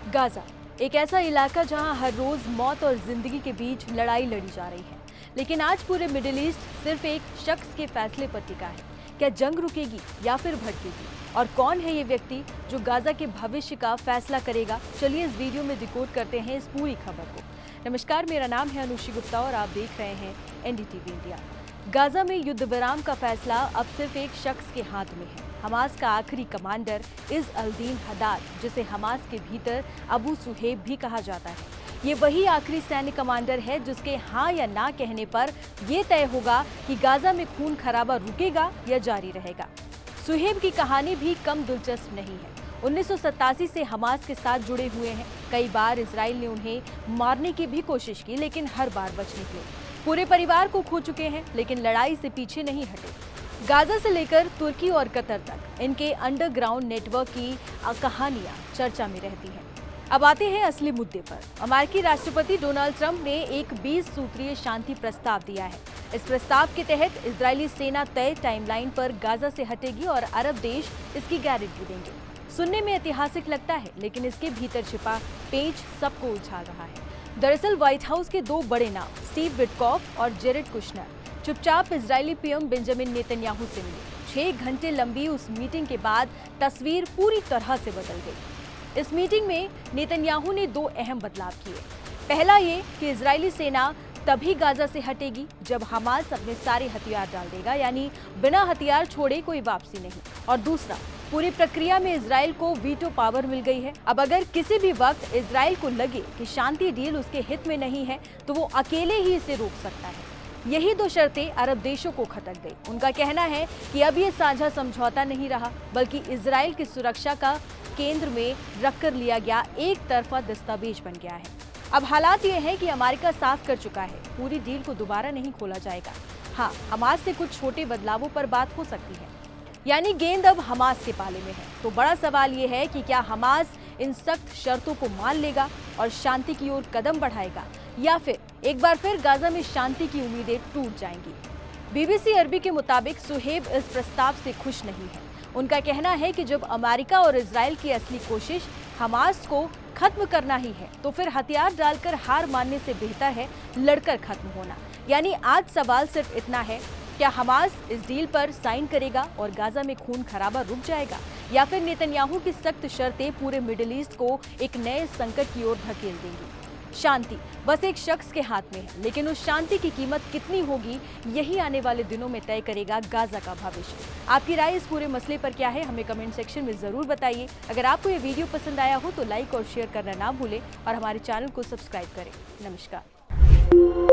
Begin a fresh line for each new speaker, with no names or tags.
Gaza एक ऐसा इलाका जहां हर रोज मौत और जिंदगी के बीच लड़ाई लड़ी जा रही है। लेकिन आज पूरे मिडिल ईस्ट सिर्फ एक शख्स के फैसले पर टिका है। क्या जंग रुकेगी या फिर भड़केगी? और कौन है ये व्यक्ति जो गाजा के भविष्य का फैसला करेगा? चलिए इस वीडियो में डिकोड करते हैं इस पूरी खबर को। नमस्कार, मेरा नाम है अनुषी गुप्ता और आप देख रहे हैं एनडीटीवी इंडिया। गाजा में युद्ध विराम का फैसला अब सिर्फ एक शख्स के हाथ में है। हमास का आखिरी कमांडर इज़ अल-दीन हद्दाद, जिसे हमास के भीतर अबू सुहेब भी कहा जाता है। ये वही आखिरी सैन्य कमांडर है जिसके हाँ या ना कहने पर यह तय होगा कि गाजा में खून खराबा रुकेगा या जारी रहेगा। सुहेब की कहानी भी कम दिलचस्प नहीं है। 1987 से हमास के साथ जुड़े हुए हैं। कई बार इजराइल ने उन्हें मारने की भी कोशिश की, लेकिन हर बार बच निकले। पूरे परिवार को खो चुके हैं, लेकिन लड़ाई से पीछे नहीं हटे। गाजा से लेकर तुर्की और कतर तक इनके अंडरग्राउंड नेटवर्क की कहानियां चर्चा में रहती हैं। अब आते हैं असली मुद्दे पर। अमेरिकी राष्ट्रपति डोनाल्ड ट्रंप ने एक 20 सूत्रीय शांति प्रस्ताव दिया है। इस प्रस्ताव के तहत इजरायली सेना तय टाइमलाइन पर गाजा से हटेगी और अरब देश इसकी गारंटी देंगे। सुनने में ऐतिहासिक लगता है, लेकिन इसके भीतर छिपा पेच सबको उलझा रहा है। दरअसल व्हाइट हाउस के दो बड़े नाम स्टीव विटकॉफ और जेरेड कुशनर चुपचाप इजरायली पीएम बेंजामिन नेतन्याहू से मिले। 6 घंटे लंबी उस मीटिंग के बाद तस्वीर पूरी तरह से बदल गई। इस मीटिंग में नेतन्याहू ने 2 अहम बदलाव किए। पहला ये कि इजरायली सेना तभी गाजा से हटेगी जब हमास अपने सारे हथियार डाल देगा, यानी बिना हथियार छोड़े कोई वापसी नहीं। और दूसरा, पूरी प्रक्रिया में इजराइल को वीटो पावर मिल गई है। अब अगर किसी भी वक्त इजराइल को लगे कि शांति डील उसके हित में नहीं है, तो वो अकेले ही इसे रोक सकता है। यही 2 शर्तें अरब देशों को खटक गई। उनका कहना है कि अब ये साझा समझौता नहीं रहा, बल्कि इजराइल की सुरक्षा का केंद्र में रखकर लिया गया एक तरफा दस्तावेज बन गया है। अब हालात ये हैं कि अमेरिका साफ कर चुका है, पूरी डील को दोबारा नहीं खोला जाएगा। हाँ, हमास से कुछ छोटे बदलावों पर बात हो सकती है, यानी गेंद अब हमास के पाले में है। तो बड़ा सवाल ये है कि क्या हमास इन सख्त शर्तों को मान लेगा और शांति की ओर कदम बढ़ाएगा, या फिर एक बार फिर गाजा में शांति की उम्मीदें टूट जाएंगी। बीबीसी अरबी के मुताबिक सुहेब इस प्रस्ताव से खुश नहीं है। उनका कहना है कि जब अमेरिका और इजराइल की असली कोशिश हमास को खत्म करना ही है, तो फिर हथियार डालकर हार मानने से बेहतर है लड़कर खत्म होना। यानी आज सवाल सिर्फ इतना है, क्या हमास इस डील पर साइन करेगा और गाजा में खून खराबा रुक जाएगा, या फिर नेतन्याहू की सख्त शर्तें पूरे मिडिल ईस्ट को एक नए संकट की ओर धकेल देंगी। शांति बस एक शख्स के हाथ में है, लेकिन उस शांति की कीमत कितनी होगी, यही आने वाले दिनों में तय करेगा गाजा का भविष्य। आपकी राय इस पूरे मसले पर क्या है, हमें कमेंट सेक्शन में जरूर बताइए। अगर आपको ये वीडियो पसंद आया हो तो लाइक और शेयर करना ना भूलें और हमारे चैनल को सब्सक्राइब करें। नमस्कार।